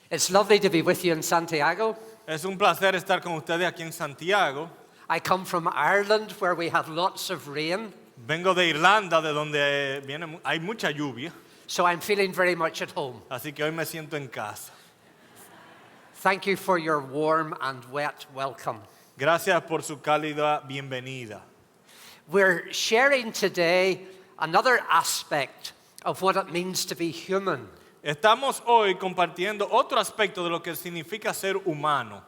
It's lovely to be with you in Santiago. Es un placer estar con ustedes aquí en Santiago. I come from Ireland where we have lots of rain, Vengo de Irlanda, de donde hay mucha lluvia, so I'm feeling very much at home. así que hoy me siento en casa. Thank you for your warm and wet welcome. Gracias por su cálida bienvenida. We're sharing today another aspect of what it means to be human. Estamos hoy compartiendo otro aspecto de lo que significa ser humano.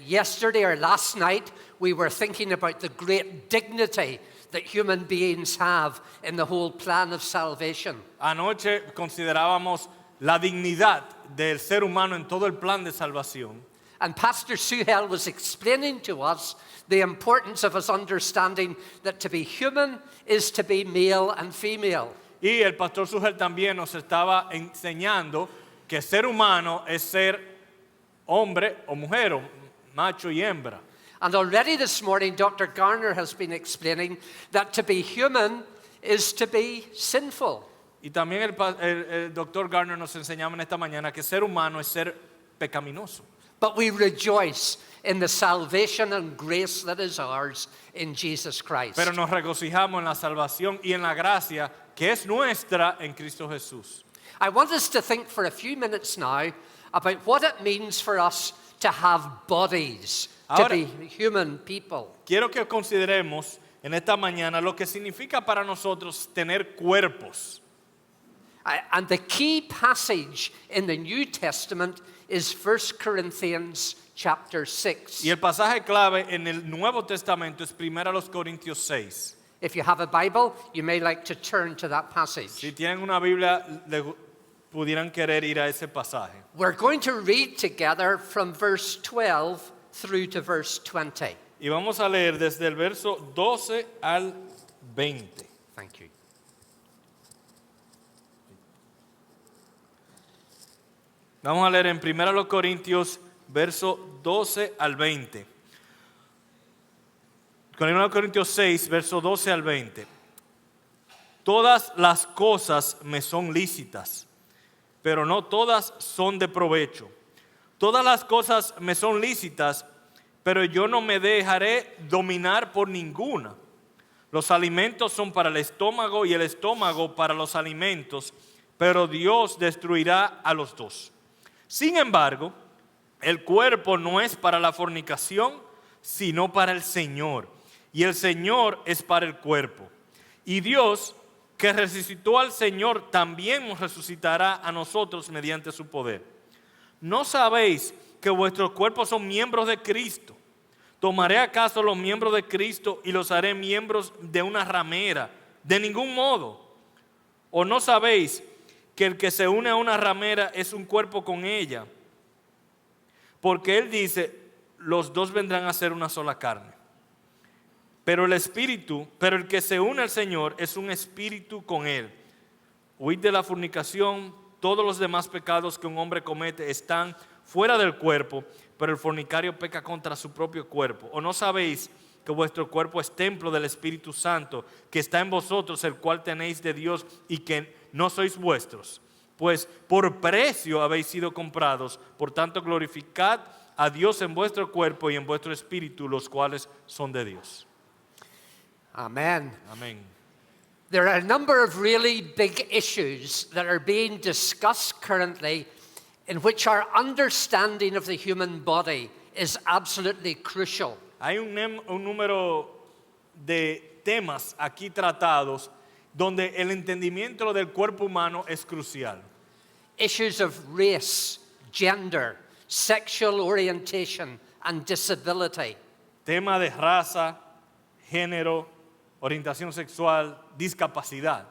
Yesterday or last night, we were thinking about the great dignity that human beings have in the whole plan of salvation. Anoche considerábamos la dignidad del ser humano en todo el plan de salvación. And Pastor Suhel was explaining to us the importance of us understanding that to be human is to be male and female. Y el pastor Sugel también nos estaba enseñando que ser humano es ser hombre o mujer, o macho y hembra. And already this morning, Dr. Garner has been explaining that to be human is to be sinful. Y también el doctor Garner nos enseñaba en esta mañana que ser humano es ser pecaminoso. But we rejoice in the salvation and grace that is ours in Jesus Christ. Pero nos regocijamos en la salvación y en la gracia que es nuestra en Cristo Jesús. I want us to think for a few minutes now about what it means for us to have bodies, to Ahora- be human people. Quiero que consideremos en esta mañana lo que significa para nosotros tener cuerpos. And the key passage in the New Testament is 1 Corinthians chapter 6. Y el pasaje clave en el Nuevo Testamento es 1 Corintios 6. If you have a Bible, you may like to turn to that passage. Si tienen una Biblia, pudieran querer ir a ese pasaje. We're going to read together from verse 12 through to verse 20. Y vamos a leer desde el verso 12 al 20. Thank you. Vamos a leer en 1 Corintios, verso 12 al 20. 1 Corintios 6, verso 12 al 20. Todas las cosas me son lícitas, pero no todas son de provecho. Todas las cosas me son lícitas, pero yo no me dejaré dominar por ninguna. Los alimentos son para el estómago y el estómago para los alimentos, pero Dios destruirá a los dos. Sin embargo, el cuerpo no es para la fornicación, sino para el Señor. Y el Señor es para el cuerpo. Y Dios, que resucitó al Señor, también nos resucitará a nosotros mediante su poder. ¿No sabéis que vuestros cuerpos son miembros de Cristo? ¿Tomaré acaso los miembros de Cristo y los haré miembros de una ramera? De ningún modo. ¿O no sabéis que el que se une a una ramera es un cuerpo con ella? Porque él dice, los dos vendrán a ser una sola carne. Pero el que se une al Señor es un espíritu con él. Huid de la fornicación. Todos los demás pecados que un hombre comete están fuera del cuerpo, pero el fornicario peca contra su propio cuerpo. ¿O no sabéis que vuestro cuerpo es templo del Espíritu Santo, que está en vosotros, el cual tenéis de Dios y que no sois vuestros? Pues por precio habéis sido comprados, por tanto glorificad a Dios en vuestro cuerpo y en vuestro espíritu, los cuales son de Dios. Amen. Amén. There are a number of really big issues that are being discussed currently in which our understanding of the human body is absolutely crucial. Hay un número de temas aquí tratados donde el entendimiento del cuerpo humano es crucial. Issues of race, gender, sexual orientation, and disability. Tema de raza, género, orientación sexual, discapacidad.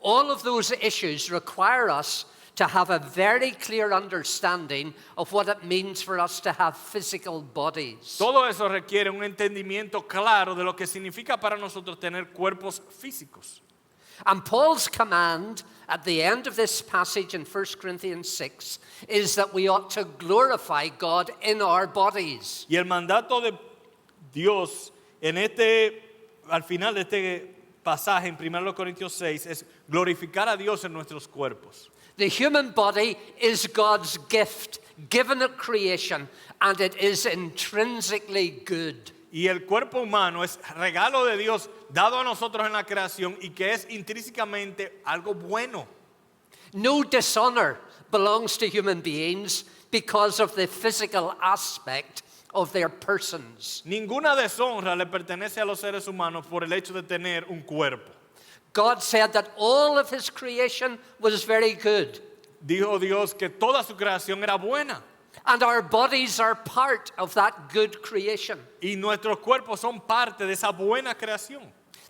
All of those issues require us to have a very clear understanding of what it means for us to have physical bodies. Todo eso requiere un entendimiento claro de lo que significa para nosotros tener cuerpos físicos. And Paul's command at the end of this passage in 1 Corinthians 6 is that we ought to glorify God in our bodies. Y el mandato de Dios al final de este pasaje en 1 Corintios 6 es glorificar a Dios en nuestros cuerpos. The human body is God's gift, given at creation, and it is intrinsically good. Y el cuerpo humano es regalo de Dios dado a nosotros en la creación y que es intrínsecamente algo bueno. No dishonor belongs to human beings because of the physical aspect of their persons. Ninguna deshonra le pertenece a los seres humanos por el hecho de tener un cuerpo. God said that all of his creation was very good. Dijo Dios que toda su creación era buena. And our bodies are part of that good creation. Y nuestros cuerpos son parte de esa buena creación.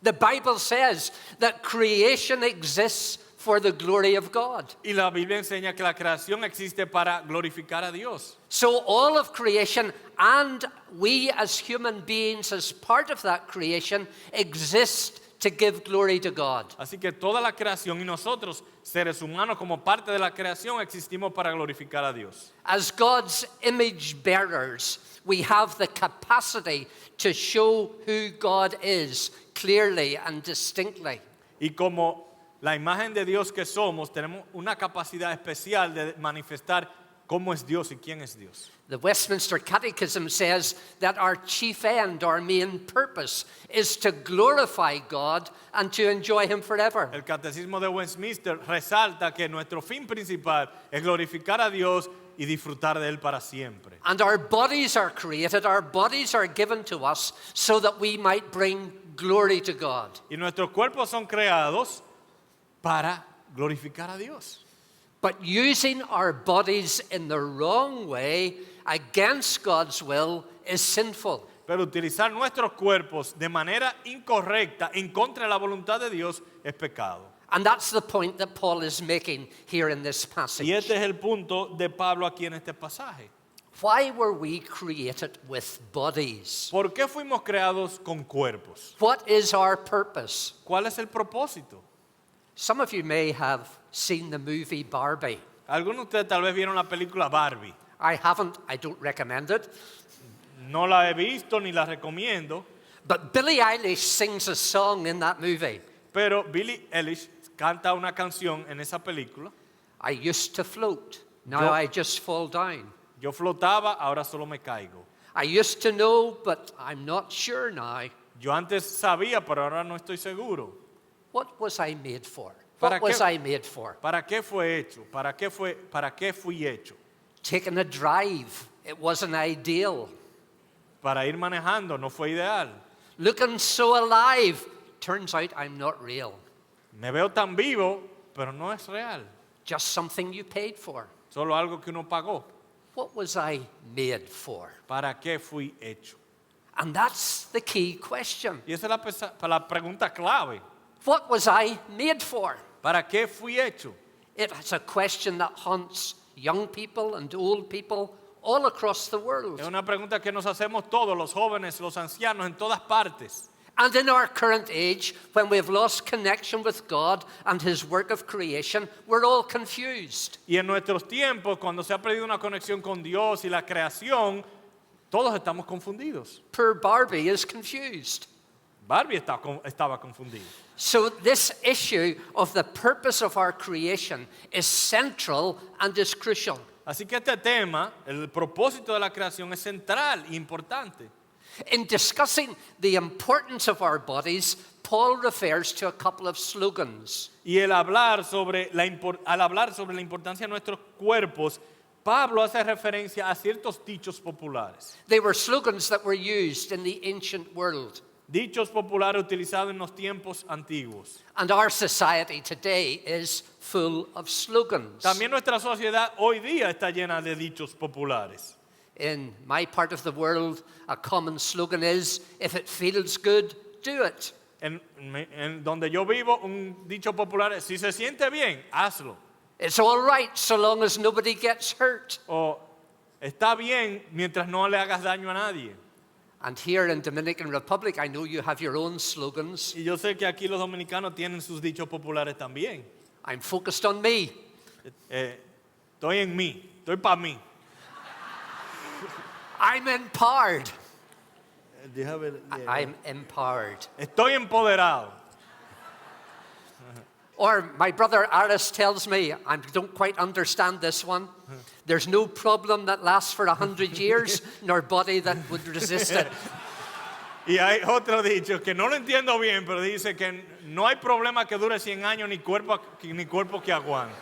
The Bible says that creation exists for the glory of God. Y la Biblia enseña que la creación existe para glorificar a Dios. So all of creation and we as human beings as part of that creation exist to give glory to God. Así que toda la creación y nosotros, seres humanos, como parte de la creación, existimos para glorificar a Dios. As God's image bearers, we have the capacity to show who God is clearly and distinctly. Y como la imagen de Dios que somos, tenemos una capacidad especial de manifestar cómo es Dios y quién es Dios. The Westminster Catechism says that our chief end, our main purpose, is to glorify God and to enjoy Him forever. El Catecismo de Westminster resalta que nuestro fin principal es glorificar a Dios y disfrutar de Él para siempre. And our bodies are created, our bodies are given to us so that we might bring glory to God. Y nuestros cuerpos son creados para glorificar a Dios. But using our bodies in the wrong way against God's will is sinful. Pero utilizar nuestros cuerpos de manera incorrecta en contra de la voluntad de Dios es pecado. And that's the point that Paul is making here in this Y passage. este es el punto de Pablo aquí en este pasaje. Why were we created with bodies? ¿Por qué fuimos creados con cuerpos? What is our purpose? ¿Cuál es el propósito? Some of you may have seen the movie Barbie. Algunos de ustedes tal vez vieron la película Barbie. I haven't, I don't recommend it. No la he visto ni la recomiendo, But Billie Eilish sings a song in that movie. pero Billie Eilish canta una canción en esa película. I used to float, now Yo- I just fall down. Yo flotaba, ahora solo me caigo. I used to know, but I'm not sure now. Yo antes sabía, pero ahora no estoy seguro. What was I made for? ¿Para What was qué? I made for? ¿Para qué fue hecho? ¿Para qué fui hecho? Taking a drive, it wasn't ideal. Para ir manejando, no fue ideal. Looking so alive, turns out I'm not real. Me veo tan vivo, pero no es real. Just something you paid for. Solo algo que uno pagó. What was I made for? ¿Para qué fui hecho? And that's the key question. Y esa es la pregunta clave. What was I made for? ¿Para qué fui hecho? It's a question that haunts young people and old people all across the world. Es una pregunta que nos hacemos todos, los jóvenes, los ancianos, en todas partes. And in our current age, when we've lost connection with God and His work of creation, we're all confused. Y en nuestros tiempos, cuando se ha perdido una conexión con Dios y la creación, todos estamos confundidos. Poor Barbie is confused. Barbie estaba confundida. So this issue of the purpose of our creation is central and is crucial. Así que este tema, el propósito de la creación, es central e importante. In discussing the importance of our bodies, Paul refers to a couple of slogans. Y al hablar sobre la importancia de nuestros cuerpos, Pablo hace referencia a ciertos dichos populares. They were slogans that were used in the ancient world. Dichos populares utilizados en los tiempos antiguos. And our society today is full of slogans. También nuestra sociedad hoy día está llena de dichos populares. In my part of the world, a common slogan is, if it feels good, do it. En donde yo vivo, un dicho popular es, si se siente bien, hazlo. It's all right so long as nobody gets hurt. O está bien mientras no le hagas daño a nadie. And here in Dominican Republic, I know you have your own slogans. Y yo sé que aquí los dominicanos tienen sus dichos populares también. I'm focused on me. Estoy en mí, estoy para mí. I'm empowered. I'm empowered. Estoy empoderado. Or my brother Aris tells me, I don't quite understand this one. There's no problem that lasts for 100 years, nor body that would resist it. Y hay otro dicho que no lo entiendo bien, pero dice que no hay problema que dure 100 años ni cuerpo que aguante.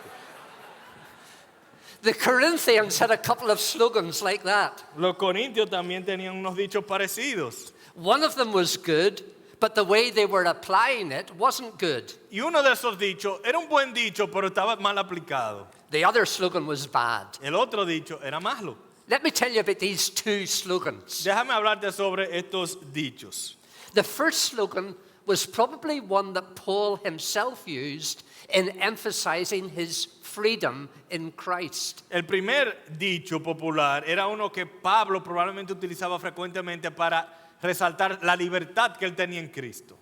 The Corinthians had a couple of slogans like that. Los corintios también tenían unos dichos parecidos. One of them was good, but the way they were applying it wasn't good. Y uno de esos dichos era un buen dicho, pero estaba mal aplicado. The other slogan was bad. El otro dicho era malo. Let me tell you about these two slogans. Déjame hablarte sobre estos dichos. The first slogan was probably one that Paul himself used in emphasizing his freedom in Christ. El primer dicho popular era uno que Pablo probablemente utilizaba frecuentemente para resaltar la libertad que él tenía en Cristo.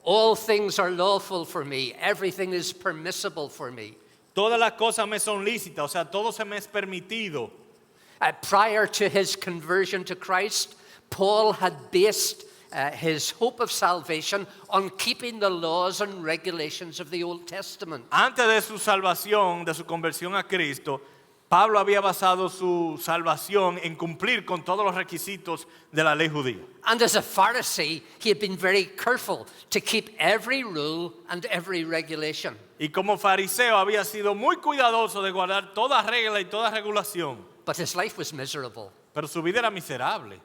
All things are lawful for me. Everything is permissible for me. Todas las cosas me son lícitas, o sea, todo se me es permitido. Prior to his conversion to Christ, Paul had based his hope of salvation on keeping the laws and regulations of the Old Testament. Antes de su salvación, de su conversión a Cristo, Pablo había basado su salvación en cumplir con todos los requisitos de la ley judía. And as a Pharisee, he had been very careful to keep every rule and every regulation. Y como fariseo había sido muy cuidadoso de guardar toda regla y toda regulación. But his life was miserable. Pero su vida era miserable.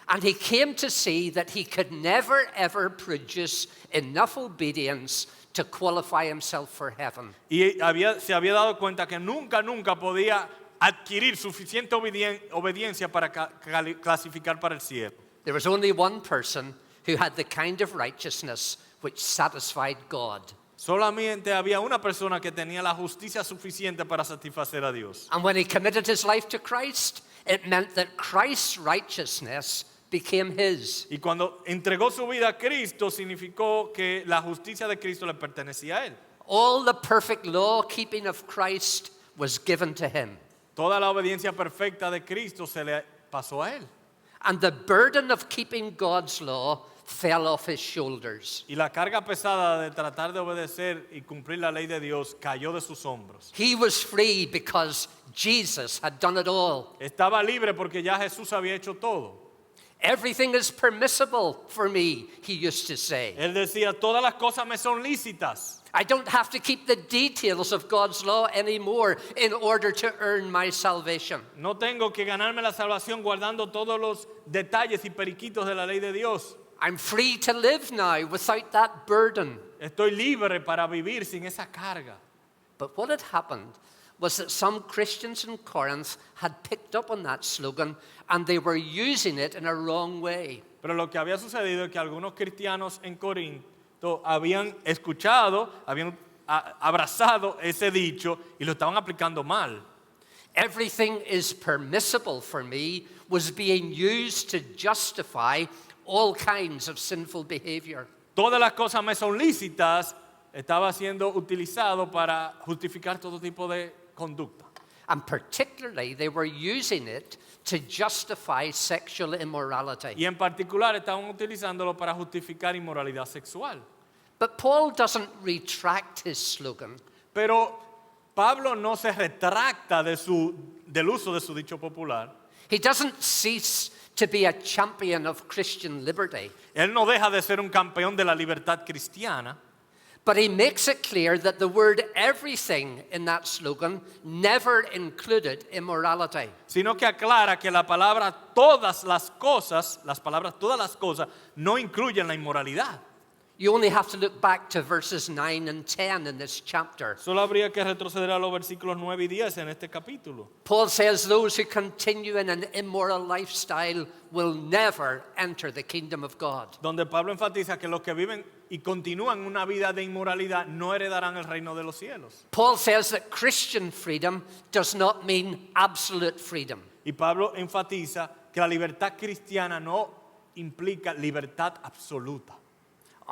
And he came to see that he could never ever produce enough obedience to qualify himself for heaven. Y se había dado cuenta que nunca podía adquirir suficiente obediencia para clasificar para el cielo. There was only one person who had the kind of righteousness which satisfied God. Solamente había una persona que tenía la justicia suficiente para satisfacer a Dios. And when he committed his life to Christ, it meant that Christ's righteousness became his. Y cuando entregó su vida a Cristo, significó que la justicia de Cristo le pertenecía a él. All the perfect law keeping of Christ was given to him. Toda la obediencia perfecta de Cristo se le pasó a él. And the burden of keeping God's law fell off his shoulders. Y la carga pesada de tratar de obedecer y cumplir la ley de Dios cayó de sus hombros. He was free because Jesus had done it all. Estaba libre porque ya Jesús había hecho todo. Everything is permissible for me, he used to say. Él decía, todas las cosas me son lícitas. I don't have to keep the details of God's law anymore in order to earn my salvation. No tengo que ganarme la salvación guardando todos los detalles y periquitos de la ley de Dios. I'm free to live now without that burden. Estoy libre para vivir sin esa carga. But what had happened was that some Christians in Corinth had picked up on that slogan and they were using it in a wrong way. Pero lo que había sucedido es que algunos cristianos en Corinto habían escuchado, habían abrazado ese dicho y lo estaban aplicando mal. Everything is permissible for me was being used to justify all kinds of sinful behavior. Todas las cosas me son lícitas, estaba siendo utilizado para justificar todo tipo de conducta. And particularly, they were using it to justify sexual immorality. Y en particular estaban utilizándolo para justificar inmoralidad sexual. But Paul doesn't retract his slogan. Pero Pablo no se retracta del uso de su dicho popular. He doesn't cease to be a champion of Christian liberty. Él no deja de ser un campeón de la libertad cristiana. But he makes it clear that the word everything in that slogan never included immorality. Sino que aclara que la palabra todas las cosas, las palabras todas las cosas, no incluyen la inmoralidad. You only have to look back to verses 9 and 10 in this chapter. Solo habría que retroceder a los versículos 9 y 10 en este capítulo. Paul says those who continue in an immoral lifestyle will never enter the kingdom of God. Donde Pablo enfatiza que los que viven y continúan una vida de inmoralidad no heredarán el reino de los cielos. Paul says that Christian freedom does not mean absolute freedom. Y Pablo enfatiza que la libertad cristiana no implica libertad absoluta.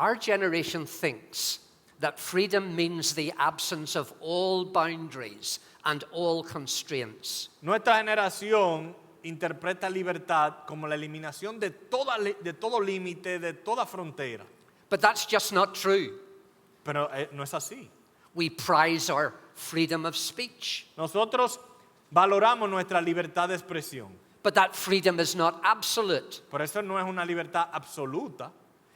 Our generation thinks that freedom means the absence of all boundaries and all constraints. Nuestra generación interpreta libertad como la eliminación de todo límite, de toda frontera. But that's just not true. Pero no es así. We prize our freedom of speech. Nosotros valoramos nuestra libertad de expresión. But that freedom is not absolute. Por eso no es una libertad absoluta.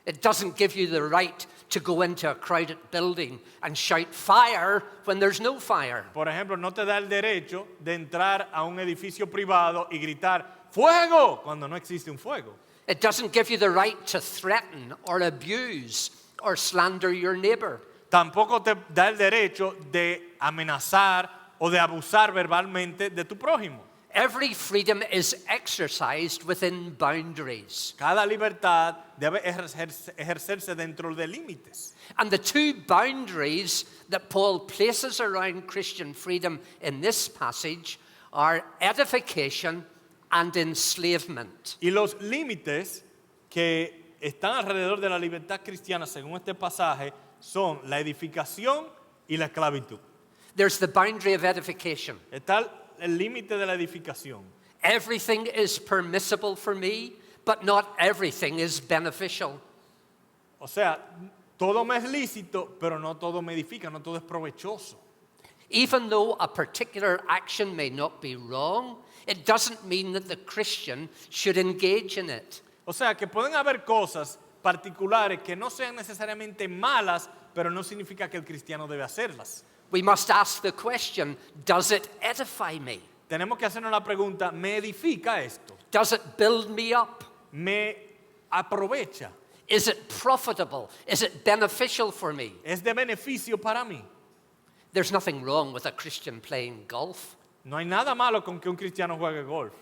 It doesn't give you the right to go into a crowded building and shout fire when there's no fire. Por ejemplo, no te da el derecho de entrar a un edificio privado y gritar ¡fuego! Cuando no existe un fuego. It doesn't give you the right to threaten or abuse or slander your neighbor. Tampoco te da el derecho de amenazar o de abusar verbalmente de tu prójimo. Every freedom is exercised within boundaries. Cada libertad debe ejercerse dentro de límites. And the two boundaries that Paul places around Christian freedom in this passage are edification and enslavement. Y los límites que están alrededor de la libertad cristiana, según este pasaje, son la edificación y la esclavitud. There's the boundary of edification. Está el límite de la edificación. Everything is permissible for me, but not everything is beneficial. O sea, todo me es lícito, pero no todo me edifica, no todo es provechoso. Even though a particular action may not be wrong, it doesn't mean that the Christian should engage in it. O sea, que pueden haber cosas particulares que no sean necesariamente malas, pero no significa que el cristiano debe hacerlas. We must ask the question, does it edify me? Tenemos que hacernos la pregunta, ¿me edifica esto? Does it build me up? ¿Me aprovecha? Is it profitable? Is it beneficial for me? ¿Es de beneficio para mí? There's nothing wrong with a Christian playing golf. No hay nada malo con que un cristiano juegue golf.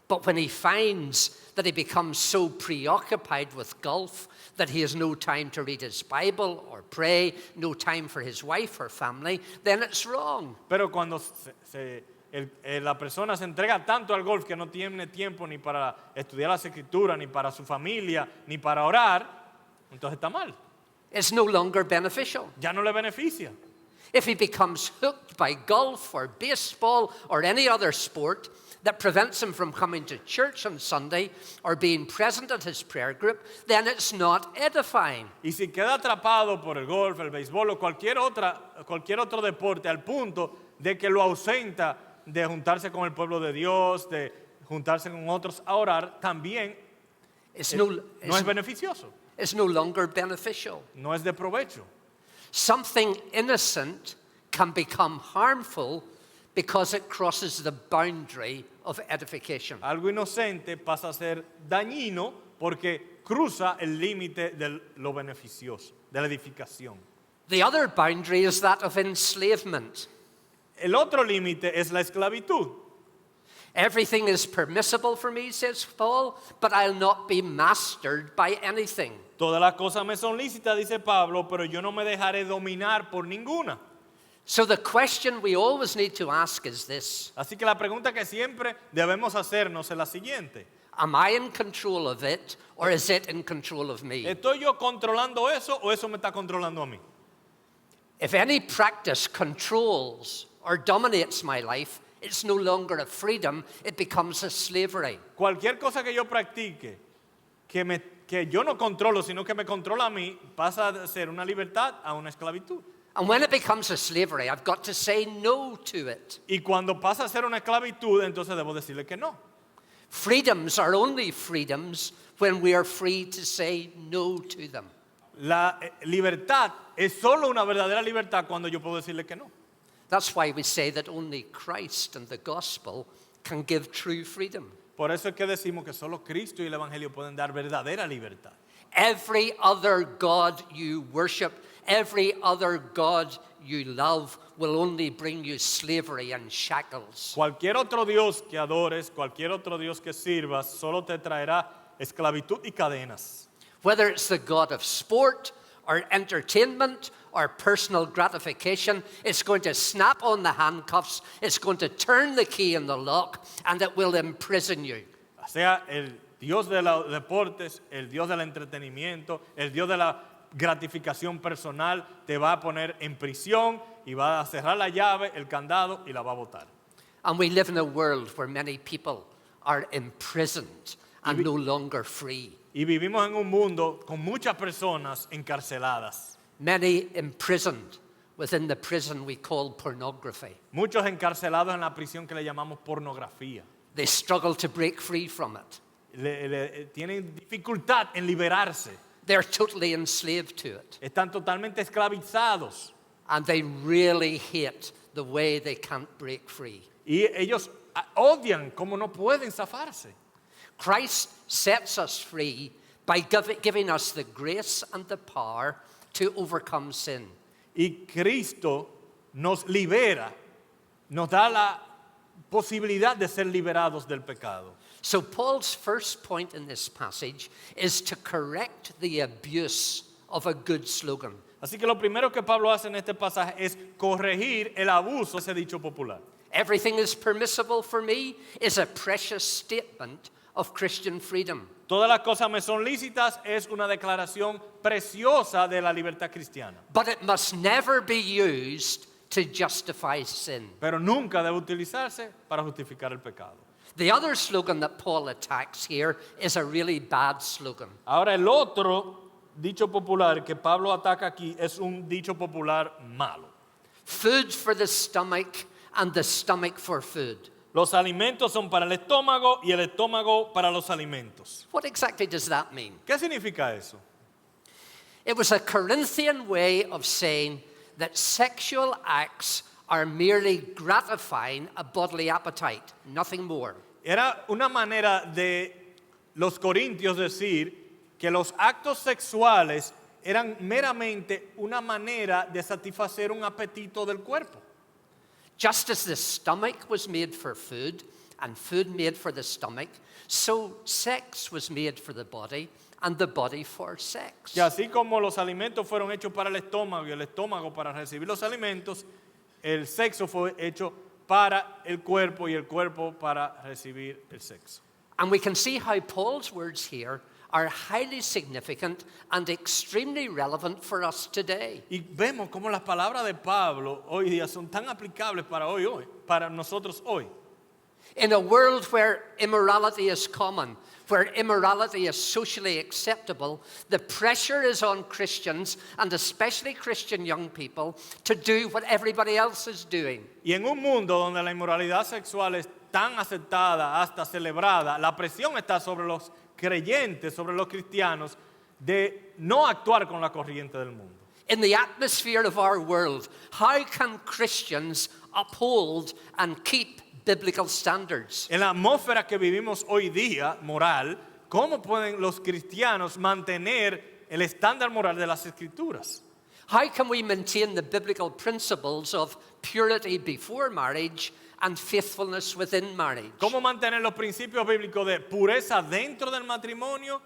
But when he finds that he becomes so preoccupied with golf that he has no time to read his Bible or pray, no time for his wife or family, then it's wrong. Pero cuando la persona se entrega tanto al golf que no tiene tiempo ni para estudiar las escrituras, ni para su familia, ni para orar, entonces está mal. It's no longer beneficial. Ya no le beneficia. If he becomes hooked by golf or baseball or any other sport that prevents him from coming to church on Sunday or being present at his prayer group, then it's not edifying. Y si queda atrapado por el golf, el béisbol o cualquier otro deporte al punto de que lo ausenta de juntarse con el pueblo de Dios, de juntarse con otros a orar, también no es beneficioso, It's no longer beneficial. no es de provecho. Something innocent can become harmful because it crosses the boundary of edification. Algo inocente pasa a ser dañino porque cruza el límite de lo beneficioso, de la edificación. The other boundary is that of enslavement. El otro límite es la esclavitud. Everything is permissible for me, says Paul, but I'll not be mastered by anything. Todas las cosas me son lícitas, dice Pablo, pero yo no me dejaré dominar por ninguna. So the question we always need to ask is this: Así que la pregunta que siempre debemos hacernos es la siguiente. am I in control of it, or is it in control of me? ¿Estoy yo controlando eso o eso me está controlando a mí? If any practice controls or dominates my life, it's no longer a freedom, it becomes a slavery. Cualquier cosa que yo practique que yo no controlo, sino que me controla a mí, pasa a ser una libertad a una esclavitud. And when it becomes a slavery, I've got to say no to it. Y cuando pasa a ser una esclavitud, entonces debo decirle que no. Freedoms are only freedoms when we are free to say no to them. La libertad es solo una verdadera libertad cuando yo puedo decirle que no. That's why we say that only Christ and the gospel can give true freedom. Por eso es que decimos que solo Cristo y el Evangelio pueden dar verdadera libertad. Every other God you worship, every other God you love will only bring you slavery and shackles. Cualquier otro Dios que adores, cualquier otro Dios que sirvas, solo te traerá esclavitud y cadenas. Whether it's the God of sport or entertainment or personal gratification, it's going to snap on the handcuffs, it's going to turn the key in the lock, and it will imprison you. Sea el Dios de los deportes, el Dios del entretenimiento, el Dios de la gratificación personal, te va a poner en prisión y va a cerrar la llave, el candado y la va a botar. And we live in a world where many people are imprisoned and no longer free. Y vivimos en un mundo con muchas personas encarceladas. Many imprisoned within the prison we call pornography. Muchos encarcelados en la prisión que le llamamos pornografía. They struggle to break free from it. Tienen dificultad en liberarse. They're totally enslaved to it. Están totalmente esclavizados. And they really hate the way they can't break free. Y ellos odian cómo no pueden zafarse. Christ sets us free by giving us the grace and the power to overcome sin. Y Cristo nos libera, nos da la posibilidad de ser liberados del pecado. So Paul's first point in this passage is to correct the abuse of a good slogan. Así que lo primero que Pablo hace en este pasaje es corregir el abuso de ese dicho popular. Everything is permissible for me is a precious statement of Christian freedom. Todas las cosas me son lícitas es una declaración preciosa de la libertad cristiana. But it must never be used to justify sin. Pero nunca debe utilizarse para justificar el pecado. The other slogan that Paul attacks here is a really bad slogan. Ahora el otro dicho popular que Pablo ataca aquí es un dicho popular malo. Food for the stomach and the stomach for food. Los alimentos son para el estómago y el estómago para los alimentos. What exactly does that mean? ¿Qué significa eso? It was a Corinthian way of saying that sexual acts are merely gratifying a bodily appetite, nothing more. Era una manera de los corintios decir que los actos sexuales eran meramente una manera de satisfacer un apetito del cuerpo. Just as the stomach was made for food and food made for the stomach, so sex was made for the body and the body for sex. Y así como los alimentos fueron hechos para el estómago y el estómago para recibir los alimentos, el sexo fue hecho para el cuerpo y el cuerpo para recibir el sexo. And we can see how Paul's words here are highly significant and extremely relevant for us today. Y vemos cómo las palabras de Pablo hoy día son tan aplicables para nosotros hoy. In a world where immorality is common, where immorality is socially acceptable, the pressure is on Christians, and especially Christian young people, to do what everybody else is doing. Y en un mundo donde la inmoralidad sexual es tan aceptada, hasta celebrada, la presión está sobre los creyentes, sobre los cristianos, de no actuar con la corriente del mundo. In the atmosphere of our world, how can Christians uphold and keep biblical standards? En la atmósfera que vivimos hoy día, moral, ¿cómo pueden los cristianos mantener el estándar moral de las Escrituras? How can we maintain the biblical principles of purity before marriage and faithfulness within marriage? ¿Cómo mantener los principios bíblicos de pureza dentro del matrimonio,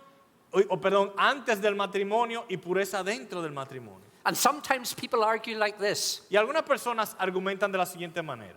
antes del matrimonio y pureza dentro del matrimonio? And sometimes people argue like this. Y algunas personas argumentan de la siguiente manera.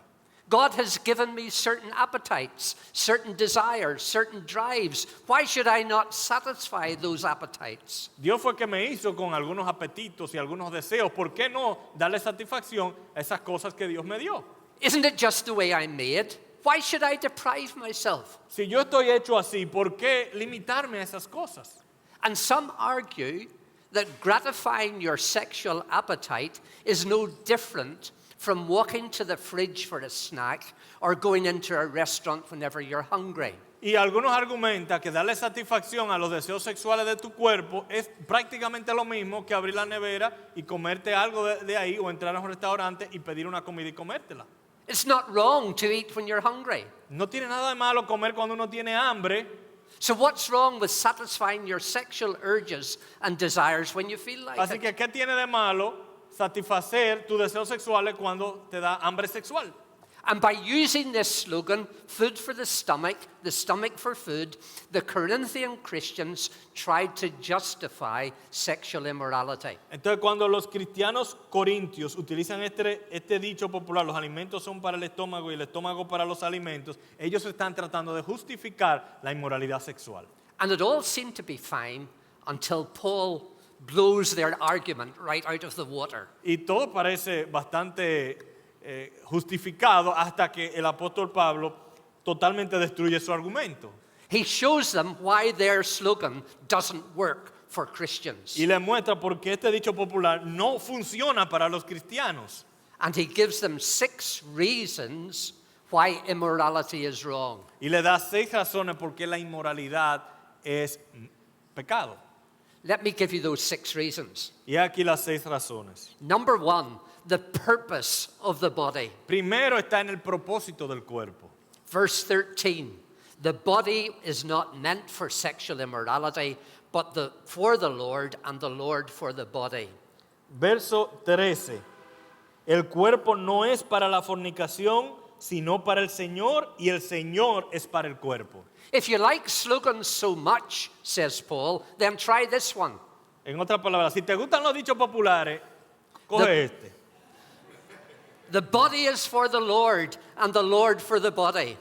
God has given me certain appetites, certain desires, certain drives. Why should I not satisfy those appetites? Dios fue que me hizo con algunos apetitos y algunos deseos. ¿Por qué no darle satisfacción a esas cosas que Dios me dio? Isn't it just the way I'm made? Why should I deprive myself? Si yo estoy hecho así, ¿por qué limitarme a esas cosas? And some argue that gratifying your sexual appetite is no different from walking to the fridge for a snack or going into a restaurant whenever you're hungry. Y algunos argumentan que darle satisfacción a los deseos sexuales de tu cuerpo es prácticamente lo mismo que abrir la nevera y comerte algo de ahí o entrar a un restaurante y pedir una comida y comértela. It's not wrong to eat when you're hungry. No tiene nada de malo comer cuando uno tiene hambre. So what's wrong with satisfying your sexual urges and desires when you feel like Así it? que, ¿qué tiene de malo satisfacer tus deseos sexuales cuando te da hambre sexual? And by using this slogan, food for the stomach for food, the Corinthian Christians tried to justify sexual immorality. Entonces, cuando los cristianos corintios utilizan este dicho popular, los alimentos son para el estómago y el estómago para los alimentos, ellos están tratando de justificar la inmoralidad sexual. And it all seemed to be fine until Paul blows their argument right out of the water. Y todo parece bastante justificado hasta que el apóstol Pablo totalmente destruye su argumento. He shows them why their slogan doesn't work for Christians. Y le muestra por qué este dicho popular no funciona para los cristianos. And he gives them 6 reasons why immorality is wrong. Y le da 6 razones por qué la inmoralidad es pecado. Let me give you those 6 reasons. Y aquí las 6 razones. Number 1, the purpose of the body. Primero está en el propósito del cuerpo. Verse 13, the body is not meant for sexual immorality, but for the Lord, and the Lord for the body. Verso 13. El cuerpo no es para la fornicación, sino para el Señor, y el Señor es para el cuerpo. If you like slogans so much, says Paul, then try this one. En otras palabras, si te gustan los dichos populares, coge este. The body is for the Lord, and the Lord for the body.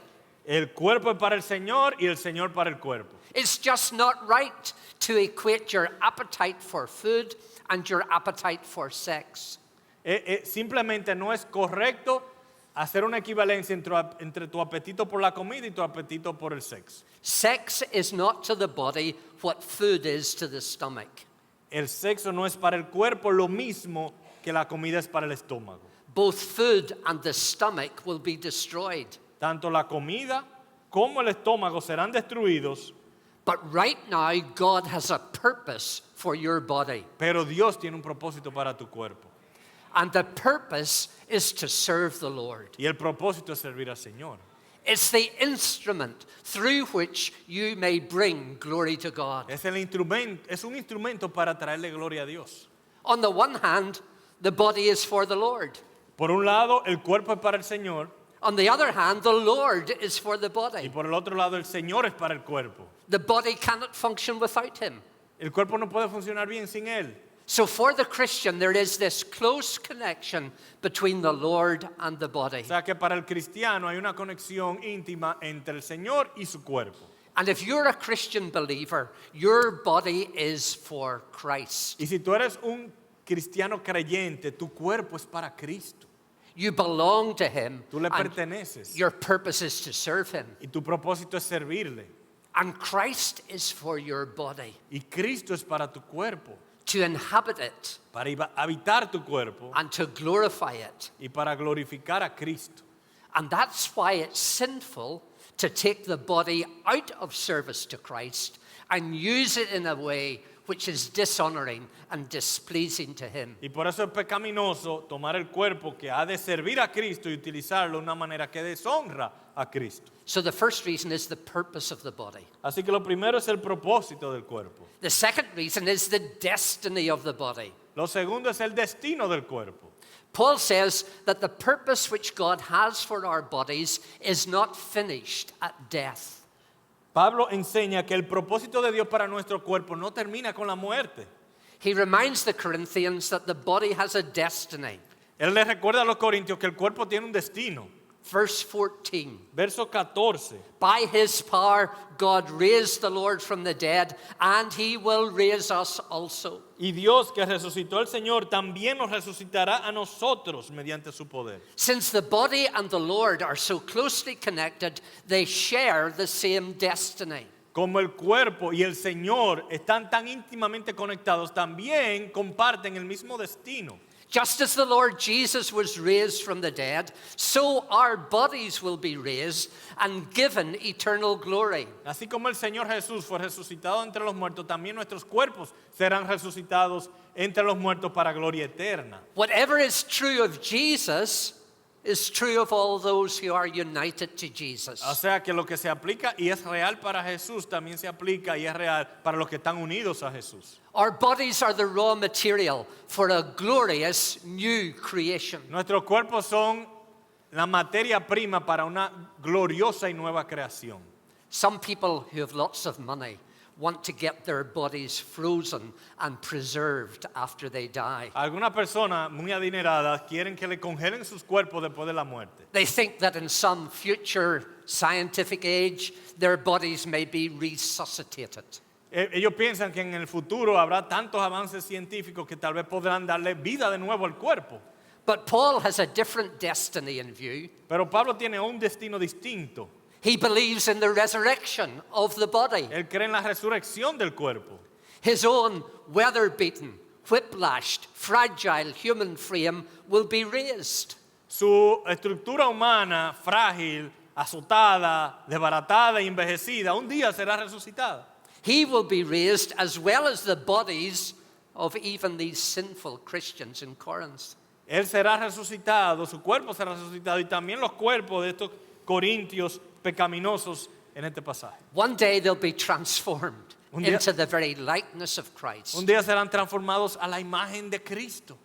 El cuerpo es para el Señor y el Señor para el cuerpo. It's just not right to equate your appetite for food and your appetite for sex. Simplemente no es correcto hacer una equivalencia entre tu apetito por la comida y tu apetito por el sexo. Sex is not to the body what food is to the stomach. El sexo no es para el cuerpo lo mismo que la comida es para el estómago. Both food and the stomach will be destroyed. Tanto la comida como el estómago serán destruidos, But right now, God has a purpose for your body. pero Dios tiene un propósito para tu cuerpo. And the purpose is to serve the Lord. Y el propósito es servir al Señor. It's the instrument through which you may bring glory to God. Es un instrumento para traerle gloria a Dios. On the one hand, the body is for the Lord. Por un lado, el cuerpo es para el Señor, On the other hand, the Lord is for the y body. por el otro lado, el Señor es para el cuerpo. The body cannot function without him. El cuerpo no puede funcionar bien sin Él. So for the Christian, there is this close connection between the Lord and the body. O sea que para el cristiano hay una conexión íntima entre el Señor y su cuerpo. And if you're a Christian believer, your body is for Christ. Y si tú eres un cristiano creyente, tu cuerpo es para Cristo. You belong to him. Tú le And perteneces. your purpose is to serve him. Y tu propósito es servirle. And Christ is for your body, Y Cristo es para tu cuerpo, to inhabit it para habitar tu cuerpo and to glorify it. y para glorificar a Cristo. And that's why it's sinful to take the body out of service to Christ and use it in a way which is dishonoring and displeasing to him. Y por eso es pecaminoso tomar el cuerpo que ha de servir a Cristo y utilizarlo de una manera que deshonra a Cristo. So the first reason is the purpose of the body. Así que lo primero es el propósito del cuerpo. The second reason is the destiny of the body. Lo segundo es el destino del cuerpo. Paul says that the purpose which God has for our bodies is not finished at death. Pablo enseña que el propósito de Dios para nuestro cuerpo no termina con la muerte. He reminds the Corinthians that the body has a destiny. Él le recuerda a los corintios que el cuerpo tiene un destino. Verse 14. Verso 14. By his power, God raised the Lord from the dead, and he will raise us also. Y Dios que resucitó al Señor también nos resucitará a nosotros mediante su poder. Since the body and the Lord are so closely connected, they share the same destiny. Como el cuerpo y el Señor están tan íntimamente conectados, también comparten el mismo destino. Just as the Lord Jesus was raised from the dead, so our bodies will be raised and given eternal glory. Así como el Señor Jesús fue resucitado entre los muertos, también nuestros cuerpos serán resucitados entre los muertos para gloria eterna. Whatever is true of Jesus is true of all those who are united to Jesus. O sea que lo que se aplica y es real para Jesús, también se aplica y es real para los que están unidos a Jesús. Our bodies are the raw material for a glorious new creation. Nuestros cuerpos son la materia prima para una gloriosa y nueva creación. Some people who have lots of money want to get their bodies frozen and preserved after they die. Algunas personas muy adineradas quieren que le congelen sus cuerpos después de la muerte. They think that in some future scientific age, their bodies may be resuscitated. Ellos piensan que en el futuro habrá tantos avances científicos que tal vez podrán darle vida de nuevo al cuerpo. But Paul has a different destiny in view. Pero Pablo tiene un destino distinto. He believes in the resurrection of the body. Él cree en la resurrección del cuerpo. His own weather-beaten, whiplashed, fragile human frame will be raised. Su estructura humana, frágil, azotada, desbaratada y envejecida, un día será resucitada. He will be raised as well as the bodies of even these sinful Christians in Corinth. Él será resucitado, su cuerpo será resucitado y también los cuerpos de estos corintios pecaminosos en este pasaje. One day they'll be transformed Un día- into the very likeness of Christ. Un día serán transformados a la imagen de Cristo.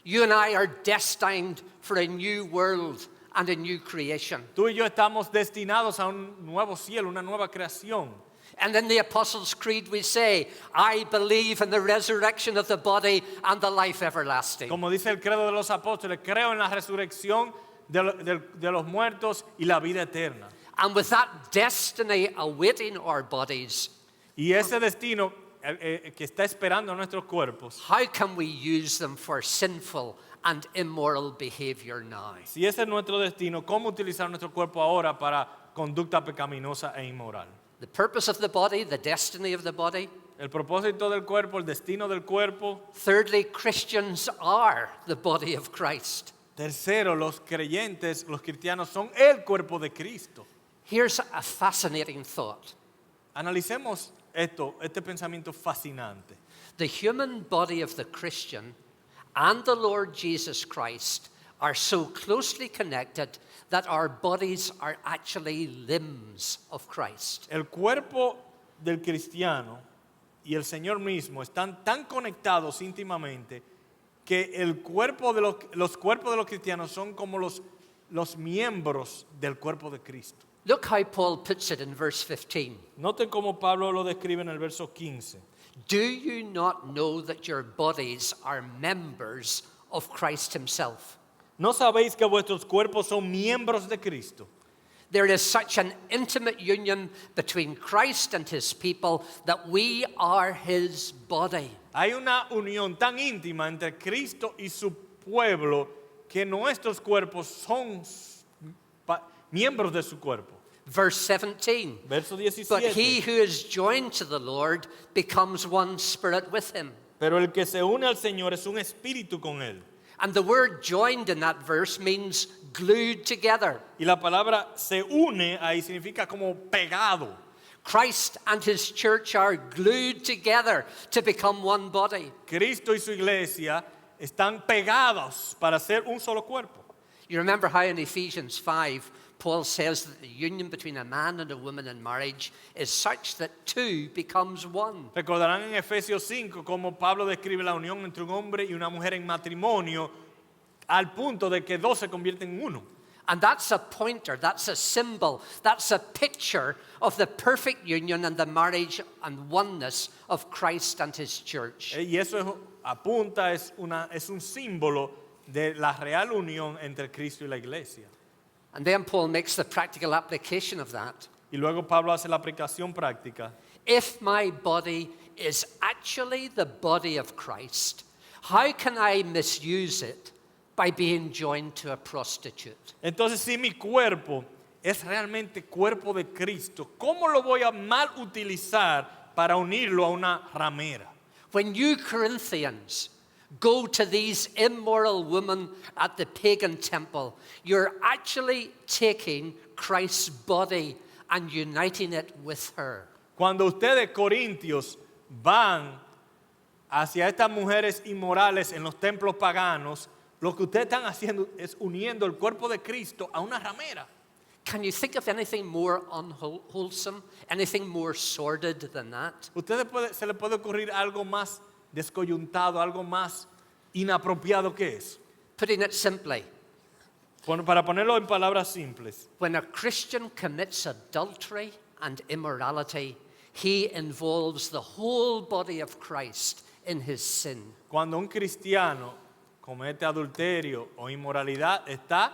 You and I are destined for a new world and a new creation. Tú y yo estamos destinados a un nuevo cielo, una nueva creación. And in the Apostles' Creed we say, I believe in the resurrection of the body and the life everlasting. Como dice el credo de los apóstoles, creo en la resurrección de los muertos y la vida eterna. And with that destiny awaiting our bodies, Y ese destino que está esperando a nuestros cuerpos, how can we use them for sinful and immoral behavior now? si ese es nuestro destino, ¿cómo utilizar nuestro cuerpo ahora para conducta pecaminosa e inmoral? The purpose of the body, the destiny of the body. El propósito del cuerpo, el destino del cuerpo. Thirdly, Christians are the body of Christ. Tercero, los creyentes, los cristianos son el cuerpo de Cristo. Here's a fascinating thought. Analicemos este pensamiento fascinante. The human body of the Christian and the Lord Jesus Christ are so closely connected that our bodies are actually limbs of Christ. El cuerpo del cristiano y el Señor mismo están tan conectados íntimamente que el cuerpo de los cuerpos de los cristianos son como los miembros del cuerpo de Cristo. Look how Paul puts it in verse 15. Noten cómo Pablo lo describe en el verso 15. Do you not know that your bodies are members of Christ himself? ¿No sabéis que vuestros cuerpos son miembros de Cristo? There is such an intimate union between Christ and his people that we are his body. Hay una unión tan íntima entre Cristo y su pueblo que nuestros cuerpos son miembros de su cuerpo. Verse 17. Verso But he 17. who is joined to the Lord becomes one spirit with him. Pero el que se une al Señor es un espíritu con él. And the word joined in that verse means glued together. Y la palabra se une ahí significa como pegado. Christ and his church are glued together to become one body. Cristo y su iglesia están pegados para ser un solo cuerpo. You remember how in Ephesians 5, Paul says that the union between a man and a woman in marriage is such that two becomes one. Recordarán en Efesios 5 cómo Pablo describe la unión entre un hombre y una mujer en matrimonio al punto de que dos se convierten en uno. And that's a pointer, that's a symbol, that's a picture of the perfect union and the marriage and oneness of Christ and his church. Y eso apunta, es un símbolo de la real unión entre Cristo y la iglesia. And then Paul makes the practical application of that. Y luego Pablo hace la aplicación práctica. If my body is actually the body of Christ, how can I misuse it by being joined to a prostitute? Entonces, si mi cuerpo es realmente cuerpo de Cristo, ¿cómo lo voy a mal utilizar para unirlo a una ramera? When you Corinthians go to these immoral women at the pagan temple, you're actually taking Christ's body and uniting it with her. Cuando ustedes, corintios, van hacia estas mujeres inmorales en los templos paganos, lo que ustedes están haciendo es uniendo el cuerpo de Cristo a una ramera. Can you think of anything more unwholesome, anything more sordid than that? Se les puede ocurrir algo más descoyuntado, algo más inapropiado que es. Putting it simply, Para ponerlo en palabras simples, when a Christian commits adultery and immorality, he involves the whole body of Christ in his sin. cuando un cristiano comete adulterio o inmoralidad, está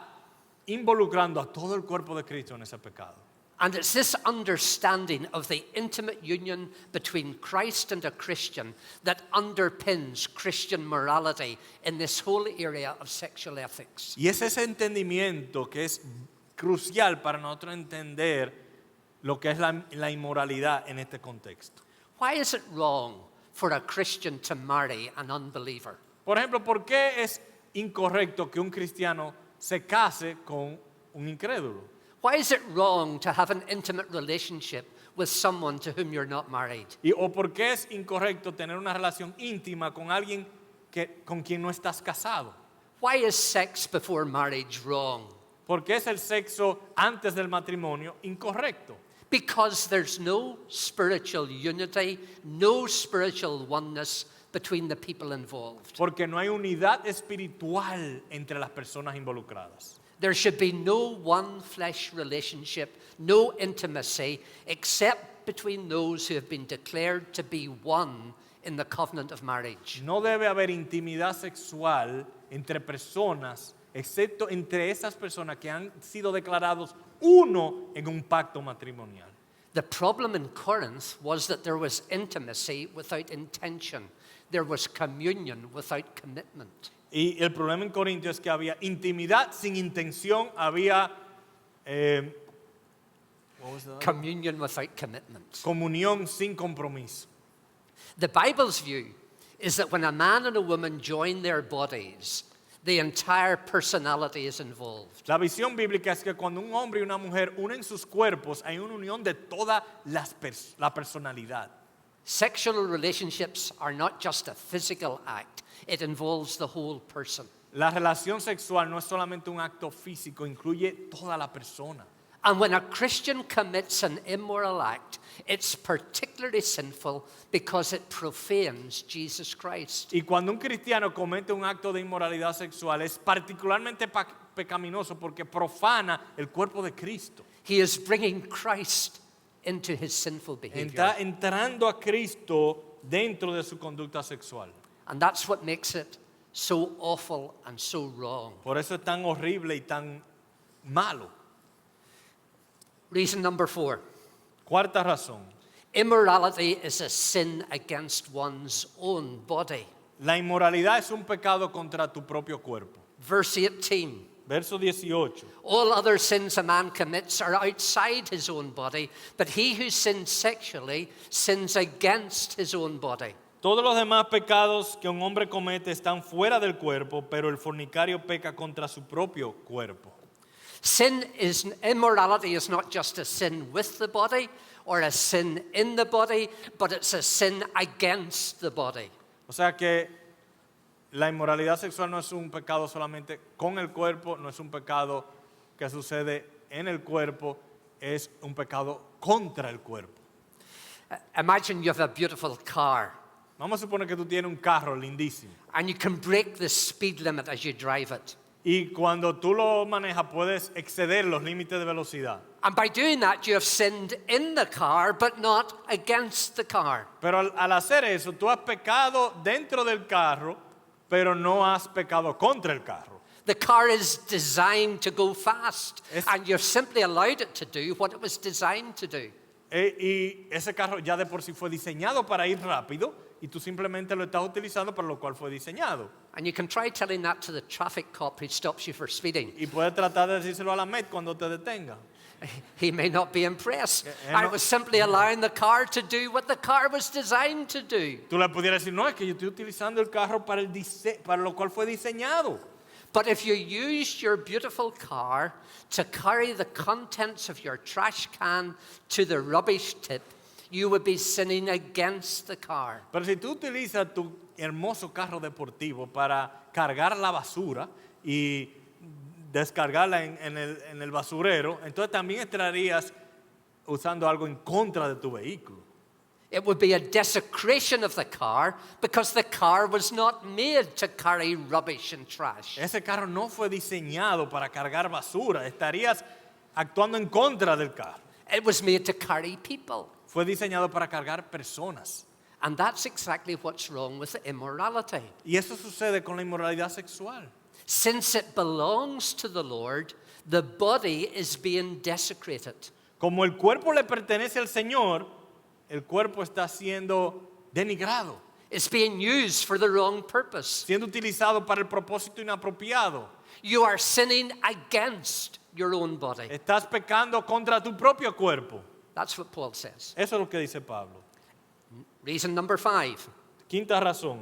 involucrando a todo el cuerpo de Cristo en ese pecado. And it's this understanding of the intimate union between Christ and a Christian that underpins Christian morality in this whole area of sexual ethics. Y es ese entendimiento que es crucial para nosotros entender lo que es la inmoralidad en este contexto. Why is it wrong for a Christian to marry an unbeliever? Por ejemplo, ¿por qué es incorrecto que un cristiano se case con un incrédulo? Why is it wrong to have an intimate relationship with someone to whom you're not married? ¿O por qué es incorrecto tener una relación íntima con alguien con quien no estás casado? Why is sex before marriage wrong? ¿Por qué es el sexo antes del matrimonio incorrecto? Because there's no spiritual unity, no spiritual oneness between the people involved. Porque no hay unidad espiritual entre las personas involucradas. There should be no one flesh relationship, no intimacy, except between those who have been declared to be one in the covenant of marriage. No debe haber intimidad sexual entre personas, excepto entre esas personas que han sido declarados uno en un pacto matrimonial. The problem in Corinth was that there was intimacy without intention. There was communion without commitment. Y el problema en Corintios es que había intimidad sin intención, había Communion without commitment. comunión sin compromiso. The Bible's view is that when a man and a woman join their bodies, the entire personality is involved. La visión bíblica es que cuando un hombre y una mujer unen sus cuerpos, hay una unión de toda la personalidad. Sexual relationships are not just a physical act, it involves the whole person. La relación sexual no es solamente un acto físico, incluye toda la persona. And when a Christian commits an immoral act, it's particularly sinful because it profanes Jesus Christ. Y cuando un cristiano comete un acto de inmoralidad sexual, es particularmente pecaminoso porque profana el cuerpo de Cristo. He is bringing Christ into his sinful behavior. Está entrando a Cristo dentro de su conducta sexual. And that's what makes it so awful and so wrong. Por eso es tan horrible y tan malo. Reason number 4. Cuarta razón. Immorality is a sin against one's own body. La inmoralidad es un pecado contra tu propio cuerpo. Verse 18. Verso 18. All other sins a man commits are outside his own body, but he who sins sexually sins against his own body. Todos los demás pecados que un hombre comete están fuera del cuerpo, pero el fornicario peca contra su propio cuerpo. Immorality is not just a sin with the body or a sin in the body, but it's a sin against the body. O sea que la inmoralidad sexual no es un pecado solamente con el cuerpo, no es un pecado que sucede en el cuerpo, es un pecado contra el cuerpo. Imagine you have a beautiful car Vamos a suponer que tú tienes un carro lindísimo and you can break the speed limit as you drive it. y cuando tú lo manejas puedes exceder los límites de velocidad. And by doing that, you have sinned in the car, but not against the car. Pero al hacer eso, tú has pecado dentro del carro, pero no has pecado contra el carro. The car is designed to go fast, Es- and you've simply allowed it to do what it was designed to do. Y ese carro ya de por sí fue diseñado para ir rápido y tú simplemente lo estás utilizando para lo cual fue diseñado. And you can try telling that to the traffic cop who stops you for speeding. Y puedes tratar de decírselo a la MET cuando te detenga. He may not be impressed. no- I was simply allowing the car to do what the car was designed to do. Tú le pudieras decir, no, es que yo estoy utilizando el carro para lo cual fue diseñado. But if you used your beautiful car to carry the contents of your trash can to the rubbish tip, you would be sinning against the car. Pero si tú utilizas tu hermoso carro deportivo para cargar la basura y descargarla en el basurero, entonces también estarías usando algo en contra de tu vehículo. It would be a desecration of the car because the car was not made to carry rubbish and trash. Ese carro no fue diseñado para cargar basura, estarías actuando en contra del carro. It was made to carry people. Fue diseñado para cargar personas. And that's exactly what's wrong with the immorality. Y eso sucede con la inmoralidad sexual. Since it belongs to the Lord, the body is being desecrated. Como el cuerpo le pertenece al Señor, el cuerpo está siendo denigrado, It's being used for the wrong purpose. siendo utilizado para el propósito inapropiado. You are sinning against your own body. Estás pecando contra tu propio cuerpo. That's what Paul says. Eso es lo que dice Pablo. Reason number 5. Quinta razón.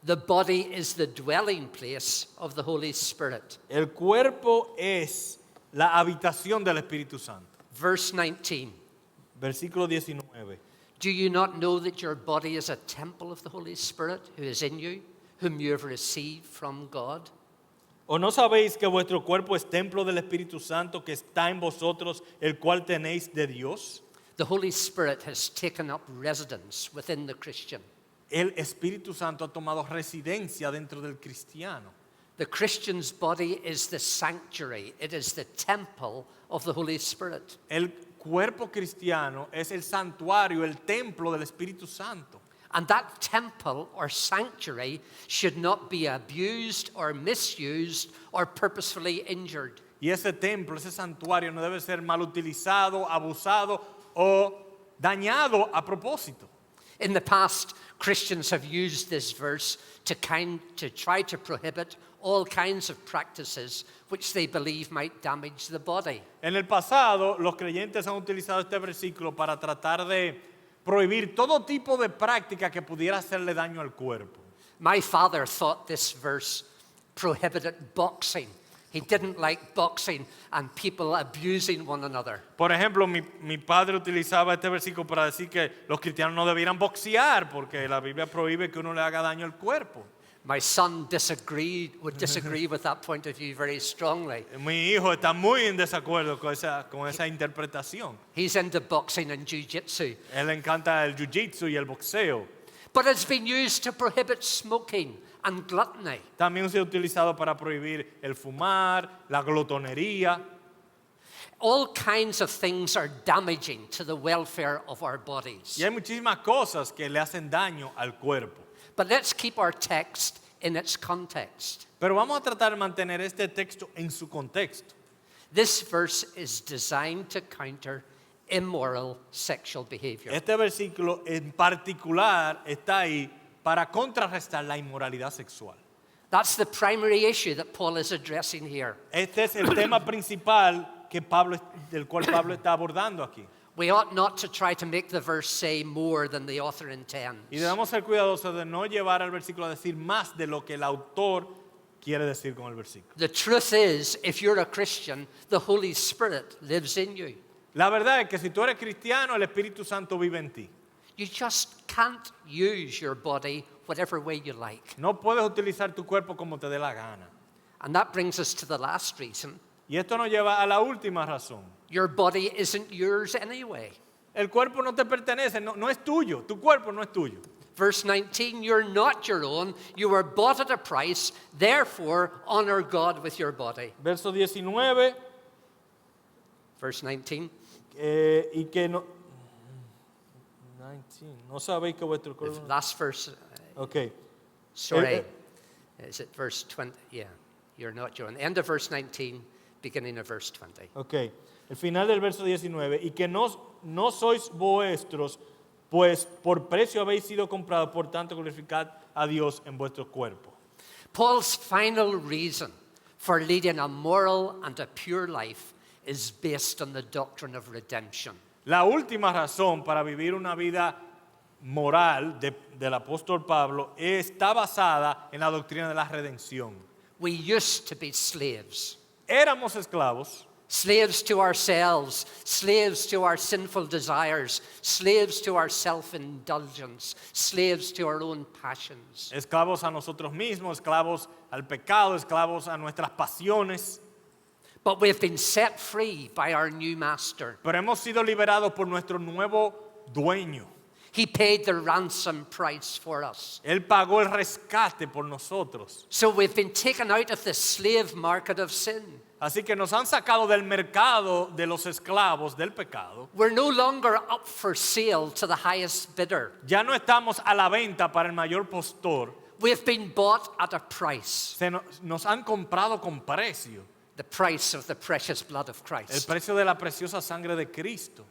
The body is the dwelling place of the Holy Spirit. El cuerpo es la habitación del Espíritu Santo. Verse 19. Versículo 19. Do you not know that your body is a temple of the Holy Spirit who is in you, whom you have received from God? ¿O no sabéis que vuestro cuerpo es templo del Espíritu Santo que está en vosotros, el cual tenéis de Dios? The Holy Spirit has taken up residence within the Christian. El Espíritu Santo ha tomado residencia dentro del cristiano. The Christian's body is the sanctuary. It is the temple of the Holy Spirit. El cuerpo cristiano es el santuario, el templo del Espíritu Santo. And that temple or sanctuary should not be abused or misused or purposefully injured. Y ese templo, ese santuario no debe ser mal utilizado, abusado o dañado a propósito. In the past, Christians have used this verse to try to prohibit all kinds of practices which they believe might damage the body. En el pasado, los creyentes han utilizado este versículo para tratar de prohibir todo tipo de práctica que pudiera hacerle daño al cuerpo. My father thought this verse prohibited boxing. He didn't like boxing and people abusing one another. Por ejemplo, mi padre utilizaba este versículo para decir que los cristianos no debieran boxear porque la Biblia prohíbe que uno le haga daño al cuerpo. My son would disagree with that point of view very strongly. Mi hijo está muy en desacuerdo con esa interpretación. He's into boxing and jiu-jitsu. Él le encanta el jiu-jitsu y el boxeo. But it's been used to prohibit smoking and gluttony. También se ha utilizado para prohibir el fumar, la glotonería. All kinds of things are damaging to the welfare of our bodies. Y hay muchísimas cosas que le hacen daño al cuerpo. But let's keep our text in its context. Pero vamos a tratar de mantener este texto en su contexto. This verse is designed to counter immoral sexual behavior. Este versículo en particular está ahí para contrarrestar la inmoralidad sexual. That's the primary issue that Paul is addressing here. Este es el tema principal del cual Pablo está abordando aquí. We ought not to try to make the verse say more than the author intends. Y debemos ser cuidadosos de no llevar al versículo a decir más de lo que el autor quiere decir con el versículo. The truth is, if you're a Christian, the Holy Spirit lives in you. La verdad es que si tú eres cristiano, el Espíritu Santo vive en ti. You just can't use your body whatever way you like. No puedes utilizar tu cuerpo como te dé la gana. And that brings us to the last reason. Y esto nos lleva a la última razón. Your body isn't yours anyway. El cuerpo no te pertenece, no es tuyo. Tu cuerpo no es tuyo. Verse 19, you're not your own. You were bought at a price. Therefore, honor God with your body. Verso 19. Verse 19. Y que no. 19. No sabéis que vuestro The cuerpo. last verse. Ok. Sorry. Is it verse 20? Yeah. You're not your own. End of verse 19, beginning of verse 20. Ok. El final del verso 19. Y que no sois vuestros, pues por precio habéis sido comprados, por tanto glorificad a Dios en vuestro cuerpo. Paul's final reason for leading a moral and a pure life is based on the doctrine of redemption. La última razón para vivir una vida moral del apóstol Pablo está basada en la doctrina de la redención. We used to be slaves. Éramos esclavos, Slaves to ourselves, slaves to our sinful desires, slaves to our self-indulgence, slaves to our own passions. esclavos a nosotros mismos, esclavos al pecado, esclavos a nuestras pasiones. But we've been set free by our new master. Pero hemos sido liberados por nuestro nuevo dueño. He paid the ransom price for us. Él pagó el rescate por nosotros. So we've been taken out of the slave market of sin. Así que nos han sacado del mercado de los esclavos del pecado. We're no longer up for sale to the highest bidder. Ya no estamos a la venta para el mayor postor. We've been bought at a price, Nos han comprado con precio. the price of the precious blood of El Christ. precio de la preciosa sangre de Cristo.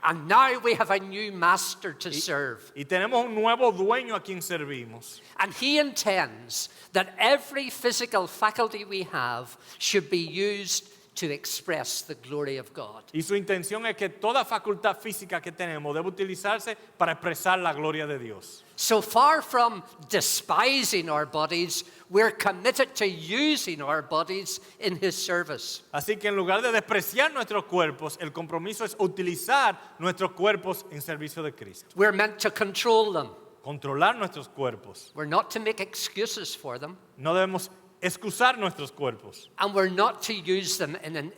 And now we have a new master to serve. Y tenemos un nuevo dueño a quien servimos. And he intends that every physical faculty we have should be used to express the glory of God. Y su intención es que toda facultad física que tenemos debe utilizarse para expresar la gloria de Dios. So far from despising our bodies, we're committed to using our bodies in His service. Así que en lugar de despreciar nuestros cuerpos, el compromiso es utilizar nuestros cuerpos en servicio de Cristo. We're meant to control them. Controlar nuestros cuerpos. We're not to make excuses for them, No debemos excusar nuestros cuerpos, and we're not to use them in an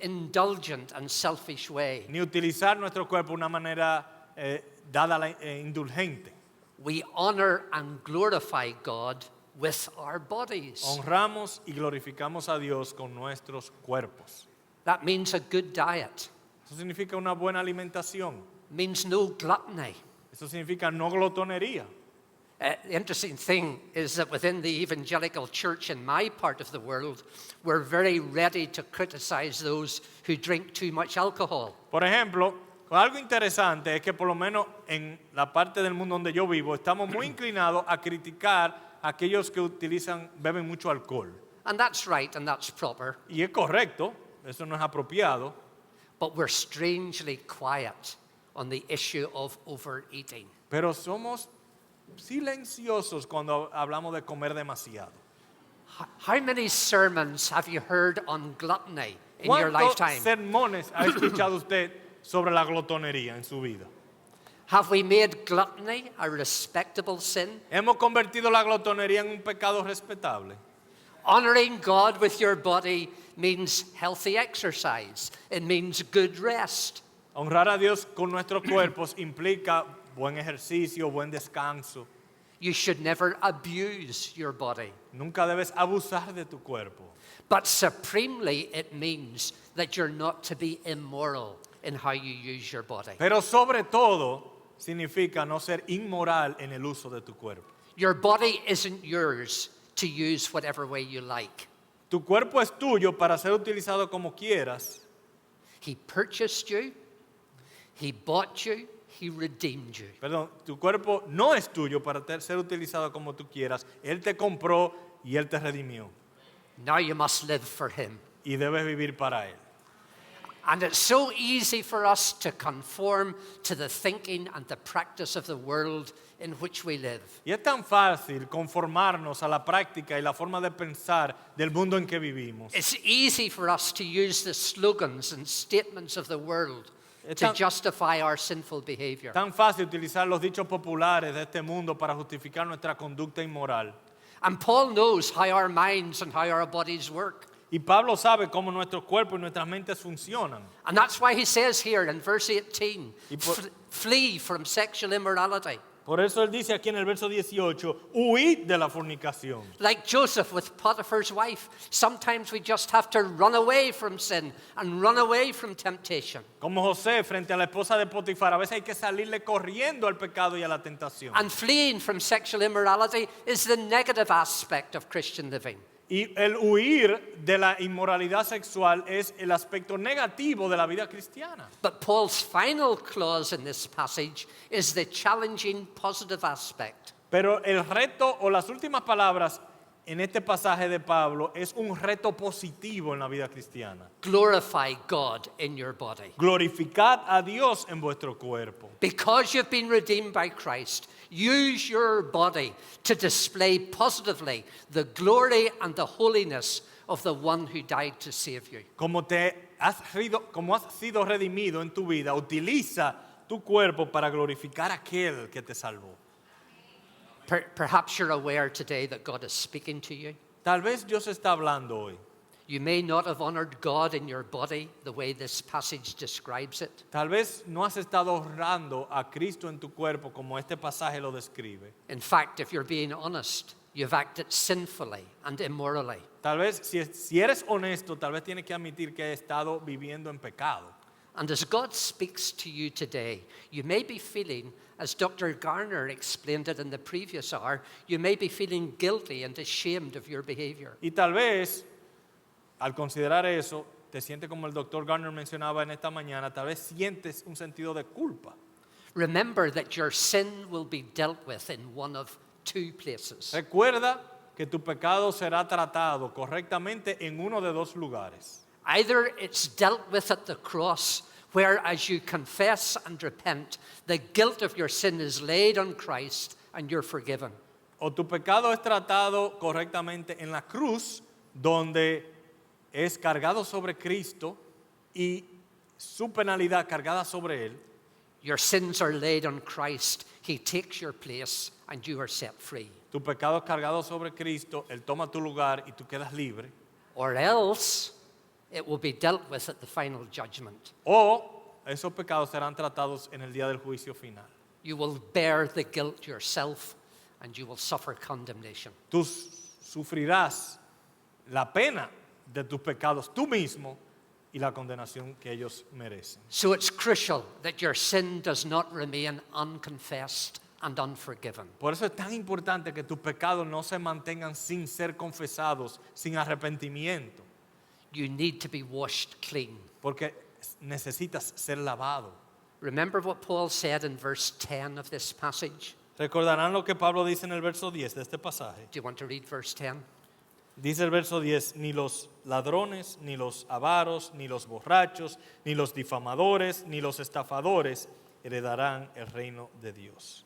indulgent and selfish way. ni utilizar nuestro cuerpo de una manera indulgente. We honor and glorify God with our bodies. Honramos y glorificamos a Dios con nuestros cuerpos. That means a good diet. Eso significa una buena alimentación. Means no gluttony. Eso significa no glotonería. The interesting thing is that within the evangelical church in my part of the world, we're very ready to criticize those who drink too much alcohol. Por ejemplo, algo interesante es que por lo menos en la parte del mundo donde yo vivo, estamos muy inclinados a criticar a aquellos que beben mucho alcohol. And that's right and that's proper, Y es correcto, eso no es apropiado, but we're strangely quiet on the issue of overeating. pero somos silenciosos cuando hablamos de comer demasiado. How many sermons have you heard on gluttony in your ¿Cuántos lifetime? sermones ha escuchado usted sobre la glotonería en su vida? Have we made gluttony a respectable sin? ¿Hemos convertido la glotonería en un pecado respetable? Honoring God with your body means healthy exercise. It means good rest. Honrar a Dios con nuestros cuerpos implica buen ejercicio, buen descanso. You should never abuse your body. Nunca debes abusar de tu cuerpo. But supremely, it means that you're not to be immoral in how you use your body. Pero sobre todo, significa no ser inmoral en el uso de tu cuerpo. Your body isn't yours to use whatever way you like. Tu cuerpo es tuyo para ser utilizado como quieras. He purchased you, He bought you, He redeemed you. Perdón, tu cuerpo no es tuyo para ser utilizado como tú quieras. Él te compró y Él te redimió. Now you must live for Him. Y debes vivir para Él. And it's so easy for us to conform to the thinking and the practice of the world in which we live. Y es tan fácil conformarnos a la práctica y la forma de pensar del mundo en que vivimos. It's easy for us to use the slogans and statements of the world to justify our sinful behavior. Tan fácil utilizar los dichos populares de este mundo para justificar nuestra conducta inmoral. And Paul knows how our minds and how our bodies work. Y Pablo sabe cómo nuestros cuerpos y nuestras mentes funcionan. And that's why he says here in verse 18, Y por- flee from sexual immorality. Por eso él dice aquí en el verso 18, huid de la fornicación. Like Joseph with Potiphar's wife, sometimes we just have to run away from sin and run away from temptation. Como José frente a la esposa de Potifar, a veces hay que salirle corriendo al pecado y a la tentación. And fleeing from sexual immorality is the negative aspect of Christian living. Y el huir de la inmoralidad sexual es el aspecto negativo de la vida cristiana. But Paul's final clause in this passage is the challenging positive aspect. Pero el reto o las últimas palabras en este pasaje de Pablo es un reto positivo en la vida cristiana. Glorify God in your body. Glorificad a Dios en vuestro cuerpo. Because you've been redeemed by Christ, use your body to display positively the glory and the holiness of the one who died to save you. Como has sido redimido en tu vida, utiliza tu cuerpo para glorificar a aquel que te salvó. Perhaps you're aware today that God is speaking to you. Tal vez Dios está hablando hoy. You may not have honored God in your body the way this passage describes it. Tal vez no has estado honrando a Cristo en tu cuerpo como este pasaje lo describe. In fact, if you're being honest, you've acted sinfully and immorally. Tal vez si eres honesto, tal vez tienes que admitir que he estado viviendo en pecado. And as God speaks to you today, you may be feeling, as Dr. Garner explained it in the previous hour, you may be feeling guilty and ashamed of your behavior. Y tal vez, al considerar eso, te sientes como el doctor Garner mencionaba en esta mañana, tal vez sientes un sentido de culpa. Remember that your sin will be dealt with in one of two places. Recuerda que tu pecado será tratado correctamente en uno de dos lugares. Either it's dealt with at the cross, where as you confess and repent, the guilt of your sin is laid on Christ and you're forgiven. O tu pecado es tratado correctamente en la cruz, donde es cargado sobre Cristo y su penalidad cargada sobre Él. Your sins are laid on Christ. He takes your place and you are set free. Tu pecado es cargado sobre Cristo, Él toma tu lugar y tú quedas libre. Or else it will be dealt with at the final judgment. O esos pecados serán tratados en el día del juicio final. You will bear the guilt yourself and you will suffer condemnation. Tú sufrirás la pena de tus pecados tú mismo y la condenación que ellos merecen. So it's crucial that your sin does not remain unconfessed and unforgiven. Por eso es tan importante que tus pecados no se mantengan sin ser confesados, sin arrepentimiento, You need to be washed clean. porque necesitas ser lavado. Remember what Paul said in verse 10 of this passage? Recordarán lo que Pablo dice en el verso 10 de este pasaje. Do you want to read verse 10? Dice el verso 10, ni los ladrones, ni los avaros, ni los borrachos, ni los difamadores, ni los estafadores heredarán el reino de Dios.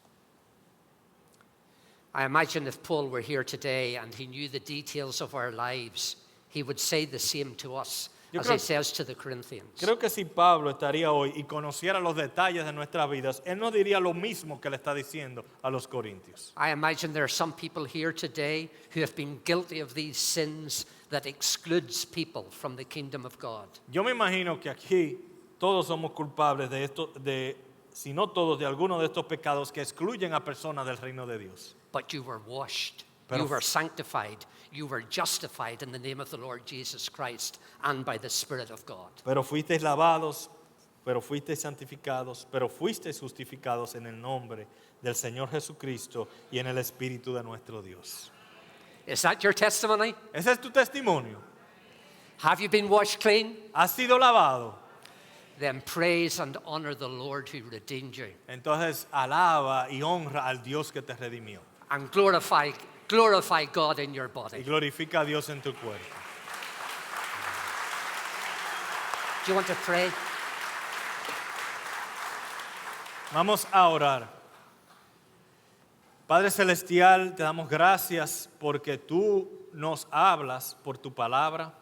I imagine if Paul were here today and he knew the details of our lives, he would say the same to us Yo as creo- he says to the Corinthians. Creo que si Pablo estaría hoy y conociera los detalles de nuestras vidas, él no diría lo mismo que le está diciendo a los corintios. I imagine there are some people here today who have been guilty of these sins that excludes people from the kingdom of God. Yo me imagino que aquí todos somos culpables de esto, si no todos, de algunos de estos pecados que excluyen a personas del reino de Dios. But you were washed, Pero- you were sanctified, you were justified in the name of the Lord Jesus Christ and by the Spirit of God. Pero fuisteis lavados, pero fuisteis santificados, pero fuisteis justificados en el nombre del Señor Jesucristo y en el Espíritu de nuestro Dios. Is that your testimony? Ese es tu testimonio. Have you been washed clean? ¿Has sido lavado? Then praise and honor the Lord who redeemed you Entonces alaba y honra al Dios que te redimió. and glorify God in your Y body. glorifica a Dios en tu cuerpo. Do you want to pray? Vamos a orar. Padre Celestial, te damos gracias porque tú nos hablas por tu palabra.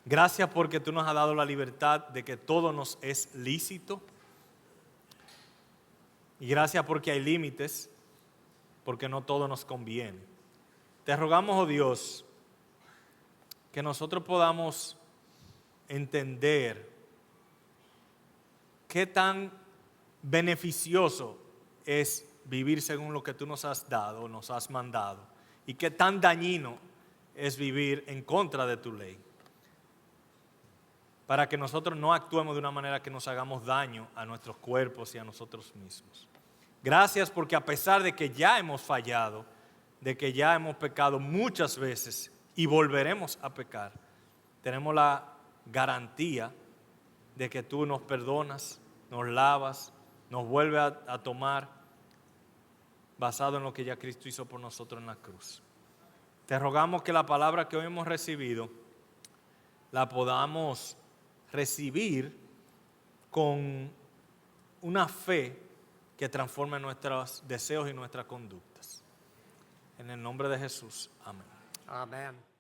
Gracias porque tú nos has dado la libertad de que todo nos es lícito. Y gracias porque hay límites, porque no todo nos conviene. Te rogamos, oh Dios, que nosotros podamos entender qué tan beneficioso es vivir según lo que tú nos has dado, nos has mandado, y qué tan dañino es vivir en contra de tu ley, para que nosotros no actuemos de una manera que nos hagamos daño a nuestros cuerpos y a nosotros mismos. Gracias porque a pesar de que ya hemos fallado, de que ya hemos pecado muchas veces y volveremos a pecar, tenemos la garantía de que tú nos perdonas, nos lavas, nos vuelves a tomar basado en lo que ya Cristo hizo por nosotros en la cruz. Te rogamos que la palabra que hoy hemos recibido la podamos recibir con una fe que transforme nuestros deseos y nuestras conductas. En el nombre de Jesús, amén. Amen.